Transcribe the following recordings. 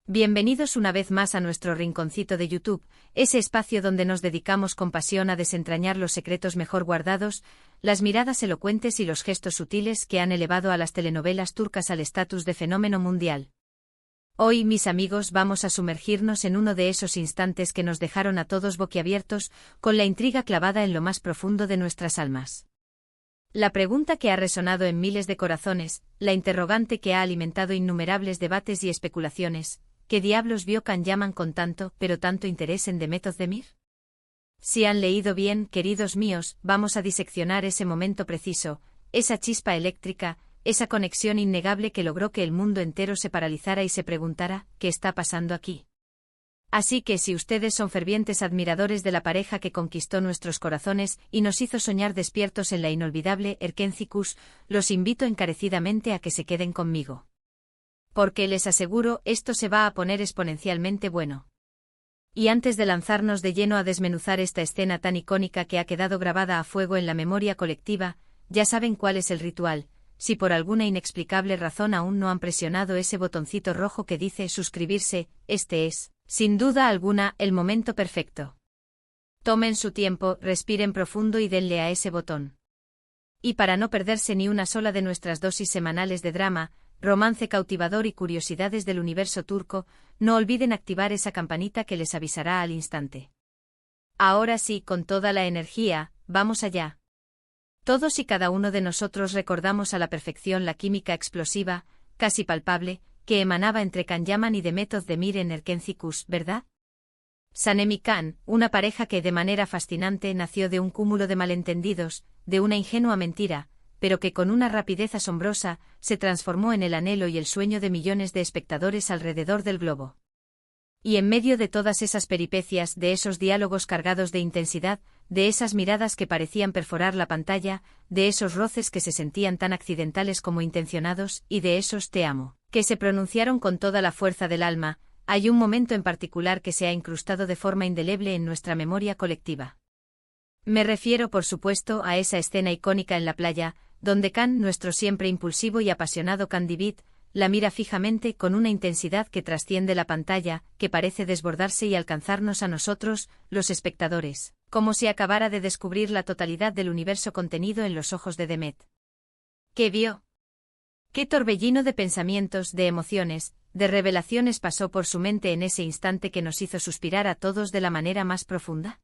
Bienvenidos una vez más a nuestro rinconcito de YouTube, ese espacio donde nos dedicamos con pasión a desentrañar los secretos mejor guardados, las miradas elocuentes y los gestos sutiles que han elevado a las telenovelas turcas al estatus de fenómeno mundial. Hoy, mis amigos, vamos a sumergirnos en uno de esos instantes que nos dejaron a todos boquiabiertos, con la intriga clavada en lo más profundo de nuestras almas. La pregunta que ha resonado en miles de corazones, la interrogante que ha alimentado innumerables debates y especulaciones. ¿Qué diablos vio Can Yaman con tanto, pero tanto interés en Demet Özdemir? Si han leído bien, queridos míos, vamos a diseccionar ese momento preciso, esa chispa eléctrica, esa conexión innegable que logró que el mundo entero se paralizara y se preguntara, ¿qué está pasando aquí? Así que si ustedes son fervientes admiradores de la pareja que conquistó nuestros corazones y nos hizo soñar despiertos en la inolvidable Erkenci-Kuş, los invito encarecidamente a que se queden conmigo. Porque les aseguro, esto se va a poner exponencialmente bueno. Y antes de lanzarnos de lleno a desmenuzar esta escena tan icónica que ha quedado grabada a fuego en la memoria colectiva, ya saben cuál es el ritual. Si por alguna inexplicable razón aún no han presionado ese botoncito rojo que dice suscribirse, este es, sin duda alguna, el momento perfecto. Tomen su tiempo, respiren profundo y denle a ese botón. Y para no perderse ni una sola de nuestras dosis semanales de drama, romance cautivador y curiosidades del universo turco, no olviden activar esa campanita que les avisará al instante. Ahora sí, con toda la energía, vamos allá. Todos y cada uno de nosotros recordamos a la perfección la química explosiva, casi palpable, que emanaba entre Can Yaman y Demet Özdemir en Erkenci-Kuş, ¿verdad? Sanem y Can, una pareja que de manera fascinante nació de un cúmulo de malentendidos, de una ingenua mentira, pero que con una rapidez asombrosa, se transformó en el anhelo y el sueño de millones de espectadores alrededor del globo. Y en medio de todas esas peripecias, de esos diálogos cargados de intensidad, de esas miradas que parecían perforar la pantalla, de esos roces que se sentían tan accidentales como intencionados, y de esos «te amo», que se pronunciaron con toda la fuerza del alma, hay un momento en particular que se ha incrustado de forma indeleble en nuestra memoria colectiva. Me refiero, por supuesto, a esa escena icónica en la playa, donde Can, nuestro siempre impulsivo y apasionado Candivit, la mira fijamente con una intensidad que trasciende la pantalla, que parece desbordarse y alcanzarnos a nosotros, los espectadores, como si acabara de descubrir la totalidad del universo contenido en los ojos de Demet. ¿Qué vio? ¿Qué torbellino de pensamientos, de emociones, de revelaciones pasó por su mente en ese instante que nos hizo suspirar a todos de la manera más profunda?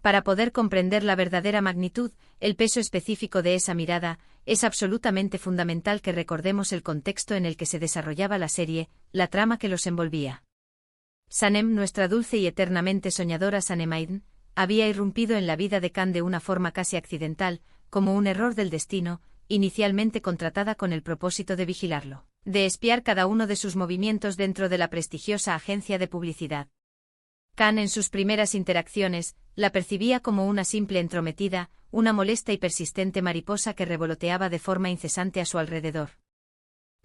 Para poder comprender la verdadera magnitud, el peso específico de esa mirada, es absolutamente fundamental que recordemos el contexto en el que se desarrollaba la serie, la trama que los envolvía. Sanem, nuestra dulce y eternamente soñadora Sanem, había irrumpido en la vida de Can de una forma casi accidental, como un error del destino, inicialmente contratada con el propósito de vigilarlo, de espiar cada uno de sus movimientos dentro de la prestigiosa agencia de publicidad. Can en sus primeras interacciones, la percibía como una simple entrometida, una molesta y persistente mariposa que revoloteaba de forma incesante a su alrededor.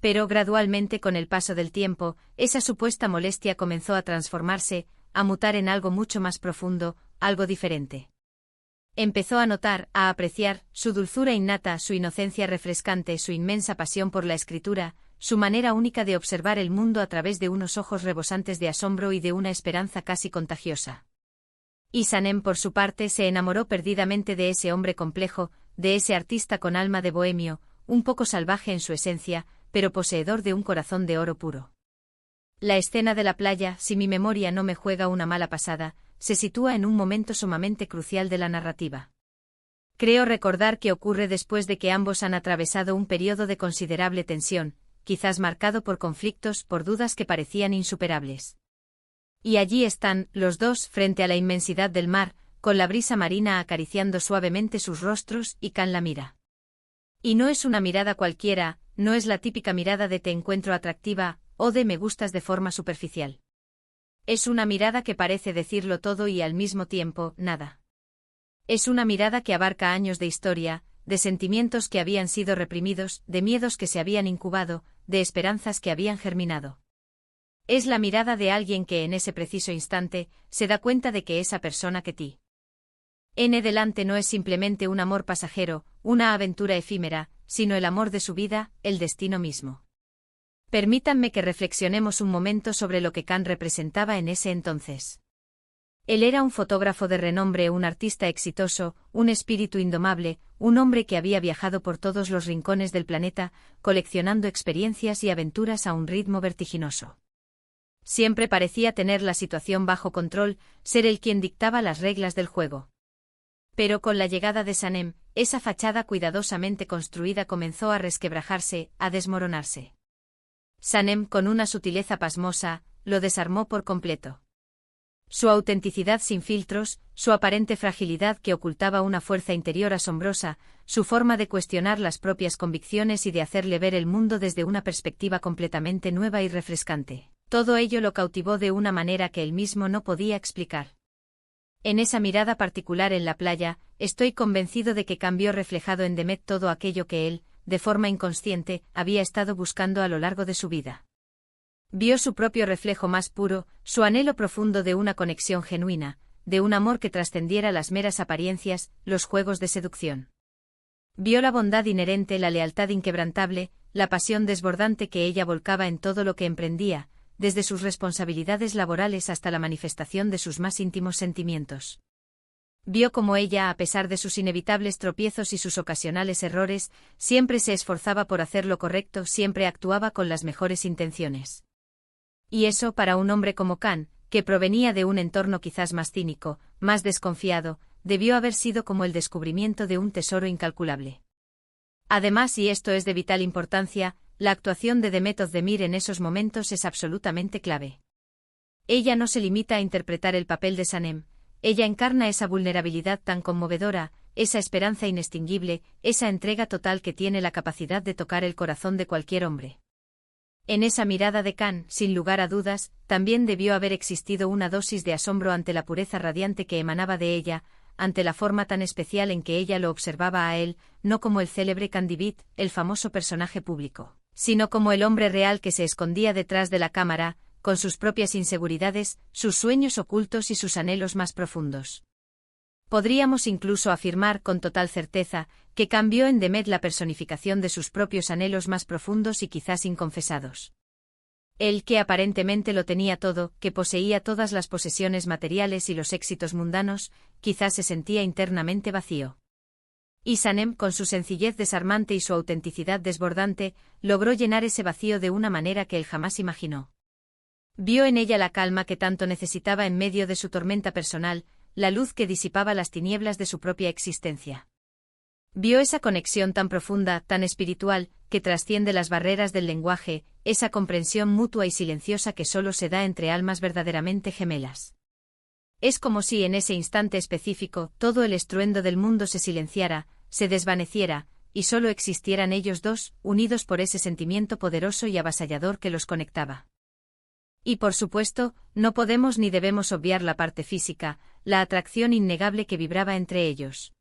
Pero gradualmente con el paso del tiempo, esa supuesta molestia comenzó a transformarse, a mutar en algo mucho más profundo, algo diferente. Empezó a notar, a apreciar, su dulzura innata, su inocencia refrescante, su inmensa pasión por la escritura, su manera única de observar el mundo a través de unos ojos rebosantes de asombro y de una esperanza casi contagiosa. Y Sanem, por su parte, se enamoró perdidamente de ese hombre complejo, de ese artista con alma de bohemio, un poco salvaje en su esencia, pero poseedor de un corazón de oro puro. La escena de la playa, si mi memoria no me juega una mala pasada, se sitúa en un momento sumamente crucial de la narrativa. Creo recordar que ocurre después de que ambos han atravesado un periodo de considerable tensión, quizás marcado por conflictos, por dudas que parecían insuperables. Y allí están, los dos, frente a la inmensidad del mar, con la brisa marina acariciando suavemente sus rostros, y Can la mira. Y no es una mirada cualquiera, no es la típica mirada de te encuentro atractiva, o de me gustas de forma superficial. Es una mirada que parece decirlo todo y al mismo tiempo, nada. Es una mirada que abarca años de historia, de sentimientos que habían sido reprimidos, de miedos que se habían incubado, de esperanzas que habían germinado. Es la mirada de alguien que en ese preciso instante, se da cuenta de que esa persona que tiene delante no es simplemente un amor pasajero, una aventura efímera, sino el amor de su vida, el destino mismo. Permítanme que reflexionemos un momento sobre lo que Khan representaba en ese entonces. Él era un fotógrafo de renombre, un artista exitoso, un espíritu indomable, un hombre que había viajado por todos los rincones del planeta, coleccionando experiencias y aventuras a un ritmo vertiginoso. Siempre parecía tener la situación bajo control, ser él quien dictaba las reglas del juego. Pero con la llegada de Sanem, esa fachada cuidadosamente construida comenzó a resquebrajarse, a desmoronarse. Sanem, con una sutileza pasmosa, lo desarmó por completo. Su autenticidad sin filtros, su aparente fragilidad que ocultaba una fuerza interior asombrosa, su forma de cuestionar las propias convicciones y de hacerle ver el mundo desde una perspectiva completamente nueva y refrescante. Todo ello lo cautivó de una manera que él mismo no podía explicar. En esa mirada particular en la playa, estoy convencido de que cambió reflejado en Demet todo aquello que él, de forma inconsciente, había estado buscando a lo largo de su vida. Vio su propio reflejo más puro, su anhelo profundo de una conexión genuina, de un amor que trascendiera las meras apariencias, los juegos de seducción. Vio la bondad inherente, la lealtad inquebrantable, la pasión desbordante que ella volcaba en todo lo que emprendía, desde sus responsabilidades laborales hasta la manifestación de sus más íntimos sentimientos. Vio cómo ella, a pesar de sus inevitables tropiezos y sus ocasionales errores, siempre se esforzaba por hacer lo correcto, siempre actuaba con las mejores intenciones. Y eso, para un hombre como Khan, que provenía de un entorno quizás más cínico, más desconfiado, debió haber sido como el descubrimiento de un tesoro incalculable. Además, y esto es de vital importancia, la actuación de Demet Özdemir en esos momentos es absolutamente clave. Ella no se limita a interpretar el papel de Sanem, ella encarna esa vulnerabilidad tan conmovedora, esa esperanza inextinguible, esa entrega total que tiene la capacidad de tocar el corazón de cualquier hombre. En esa mirada de Khan, sin lugar a dudas, también debió haber existido una dosis de asombro ante la pureza radiante que emanaba de ella, ante la forma tan especial en que ella lo observaba a él, no como el célebre Candibit, el famoso personaje público, sino como el hombre real que se escondía detrás de la cámara, con sus propias inseguridades, sus sueños ocultos y sus anhelos más profundos. Podríamos incluso afirmar con total certeza que cambió en Demet la personificación de sus propios anhelos más profundos y quizás inconfesados. Él que aparentemente lo tenía todo, que poseía todas las posesiones materiales y los éxitos mundanos, quizás se sentía internamente vacío. Y Sanem, con su sencillez desarmante y su autenticidad desbordante, logró llenar ese vacío de una manera que él jamás imaginó. Vio en ella la calma que tanto necesitaba en medio de su tormenta personal, la luz que disipaba las tinieblas de su propia existencia. Vio esa conexión tan profunda, tan espiritual, que trasciende las barreras del lenguaje, esa comprensión mutua y silenciosa que solo se da entre almas verdaderamente gemelas. Es como si en ese instante específico todo el estruendo del mundo se silenciara, se desvaneciera, y solo existieran ellos dos, unidos por ese sentimiento poderoso y avasallador que los conectaba. Y por supuesto, no podemos ni debemos obviar la parte física, la atracción innegable que vibraba entre ellos.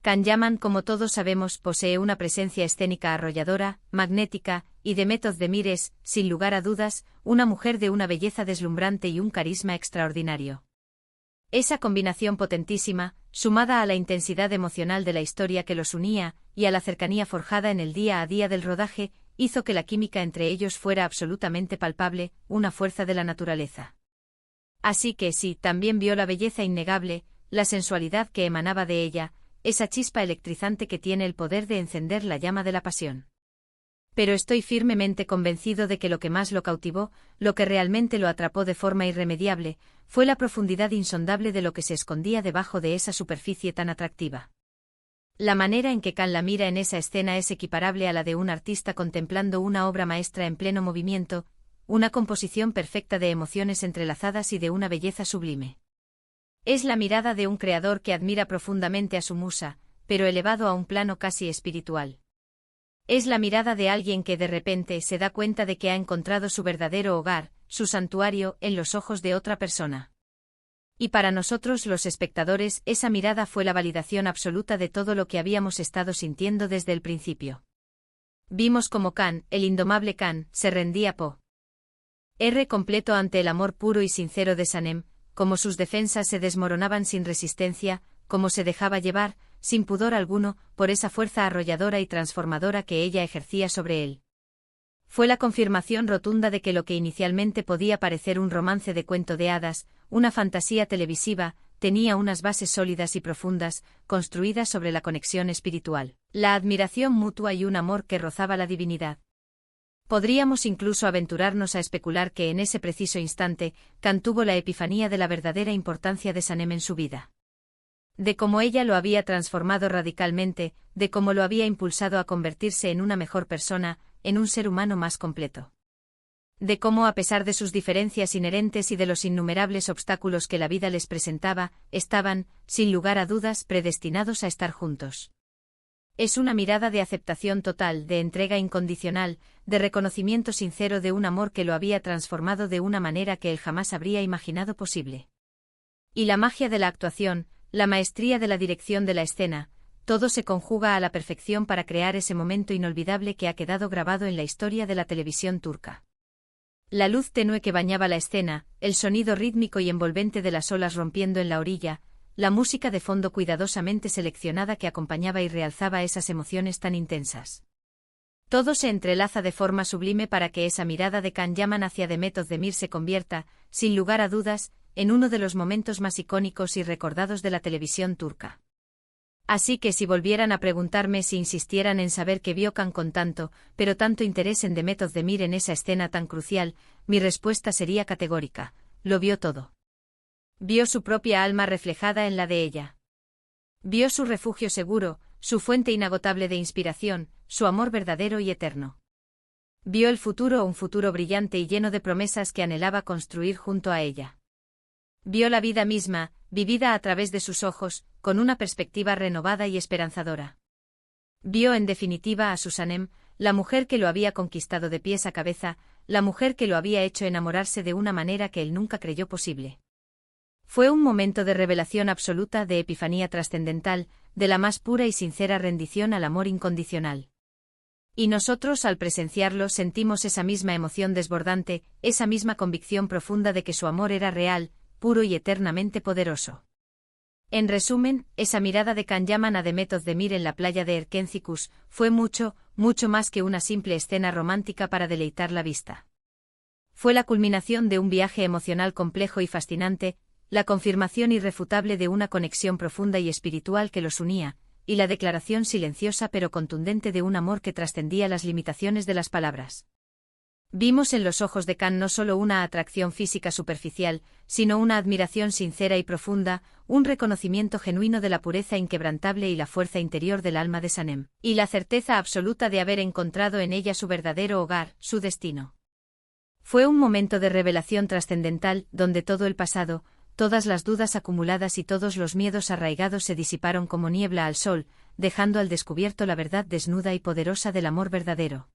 Can Yaman, como todos sabemos, posee una presencia escénica arrolladora, magnética, y Demet Özdemir es, sin lugar a dudas, una mujer de una belleza deslumbrante y un carisma extraordinario. Esa combinación potentísima, sumada a la intensidad emocional de la historia que los unía, y a la cercanía forjada en el día a día del rodaje, hizo que la química entre ellos fuera absolutamente palpable, una fuerza de la naturaleza. Así que sí, también vio la belleza innegable, la sensualidad que emanaba de ella, esa chispa electrizante que tiene el poder de encender la llama de la pasión. Pero estoy firmemente convencido de que lo que más lo cautivó, lo que realmente lo atrapó de forma irremediable, fue la profundidad insondable de lo que se escondía debajo de esa superficie tan atractiva. La manera en que Khan la mira en esa escena es equiparable a la de un artista contemplando una obra maestra en pleno movimiento, una composición perfecta de emociones entrelazadas y de una belleza sublime. Es la mirada de un creador que admira profundamente a su musa, pero elevado a un plano casi espiritual. Es la mirada de alguien que de repente se da cuenta de que ha encontrado su verdadero hogar, su santuario, en los ojos de otra persona. Y para nosotros los espectadores, esa mirada fue la validación absoluta de todo lo que habíamos estado sintiendo desde el principio. Vimos como Khan, el indomable Khan, se rendía completo ante el amor puro y sincero de Sanem, como sus defensas se desmoronaban sin resistencia, como se dejaba llevar, sin pudor alguno, por esa fuerza arrolladora y transformadora que ella ejercía sobre él. Fue la confirmación rotunda de que lo que inicialmente podía parecer un romance de cuento de hadas, una fantasía televisiva, tenía unas bases sólidas y profundas, construidas sobre la conexión espiritual, la admiración mutua y un amor que rozaba la divinidad. Podríamos incluso aventurarnos a especular que en ese preciso instante, Khan tuvo la epifanía de la verdadera importancia de Sanem en su vida. De cómo ella lo había transformado radicalmente, de cómo lo había impulsado a convertirse en una mejor persona, en un ser humano más completo. De cómo, a pesar de sus diferencias inherentes y de los innumerables obstáculos que la vida les presentaba, estaban, sin lugar a dudas, predestinados a estar juntos. Es una mirada de aceptación total, de entrega incondicional, de reconocimiento sincero de un amor que lo había transformado de una manera que él jamás habría imaginado posible. Y la magia de la actuación, la maestría de la dirección de la escena, todo se conjuga a la perfección para crear ese momento inolvidable que ha quedado grabado en la historia de la televisión turca. La luz tenue que bañaba la escena, el sonido rítmico y envolvente de las olas rompiendo en la orilla, la música de fondo cuidadosamente seleccionada que acompañaba y realzaba esas emociones tan intensas. Todo se entrelaza de forma sublime para que esa mirada de Khan Yaman hacia Demet Özdemir se convierta, sin lugar a dudas, en uno de los momentos más icónicos y recordados de la televisión turca. Así que si volvieran a preguntarme si insistieran en saber qué vio Khan con tanto, pero tanto interés en Demet Özdemir en esa escena tan crucial, mi respuesta sería categórica: lo vio todo. Vio su propia alma reflejada en la de ella. Vio su refugio seguro, su fuente inagotable de inspiración, su amor verdadero y eterno. Vio el futuro, un futuro brillante y lleno de promesas que anhelaba construir junto a ella. Vio la vida misma, vivida a través de sus ojos, con una perspectiva renovada y esperanzadora. Vio en definitiva a su Sanem, la mujer que lo había conquistado de pies a cabeza, la mujer que lo había hecho enamorarse de una manera que él nunca creyó posible. Fue un momento de revelación absoluta, de epifanía trascendental, de la más pura y sincera rendición al amor incondicional. Y nosotros al presenciarlo sentimos esa misma emoción desbordante, esa misma convicción profunda de que su amor era real, puro y eternamente poderoso. En resumen, esa mirada de Khan Yaman a Demet Özdemir en la playa de Erkencikus fue mucho, mucho más que una simple escena romántica para deleitar la vista. Fue la culminación de un viaje emocional complejo y fascinante, la confirmación irrefutable de una conexión profunda y espiritual que los unía, y la declaración silenciosa pero contundente de un amor que trascendía las limitaciones de las palabras. Vimos en los ojos de Khan no solo una atracción física superficial, sino una admiración sincera y profunda, un reconocimiento genuino de la pureza inquebrantable y la fuerza interior del alma de Sanem, y la certeza absoluta de haber encontrado en ella su verdadero hogar, su destino. Fue un momento de revelación trascendental, donde todo el pasado, todas las dudas acumuladas y todos los miedos arraigados se disiparon como niebla al sol, dejando al descubierto la verdad desnuda y poderosa del amor verdadero.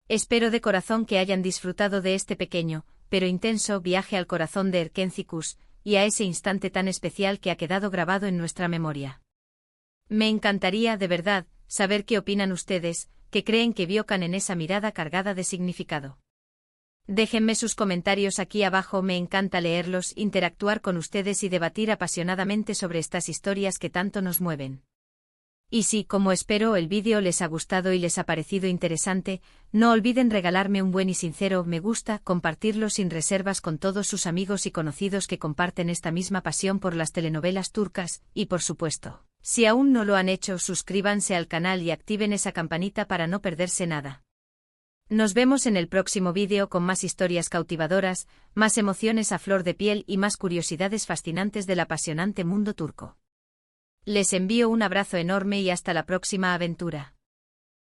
Espero de corazón que hayan disfrutado de este pequeño, pero intenso viaje al corazón de Erkencikus, y a ese instante tan especial que ha quedado grabado en nuestra memoria. Me encantaría, de verdad, saber qué opinan ustedes, qué creen que vio Khan en esa mirada cargada de significado. Déjenme sus comentarios aquí abajo, me encanta leerlos, interactuar con ustedes y debatir apasionadamente sobre estas historias que tanto nos mueven. Y si, como espero, el vídeo les ha gustado y les ha parecido interesante, no olviden regalarme un buen y sincero me gusta, compartirlo sin reservas con todos sus amigos y conocidos que comparten esta misma pasión por las telenovelas turcas, y por supuesto, si aún no lo han hecho, suscríbanse al canal y activen esa campanita para no perderse nada. Nos vemos en el próximo vídeo con más historias cautivadoras, más emociones a flor de piel y más curiosidades fascinantes del apasionante mundo turco. Les envío un abrazo enorme y hasta la próxima aventura.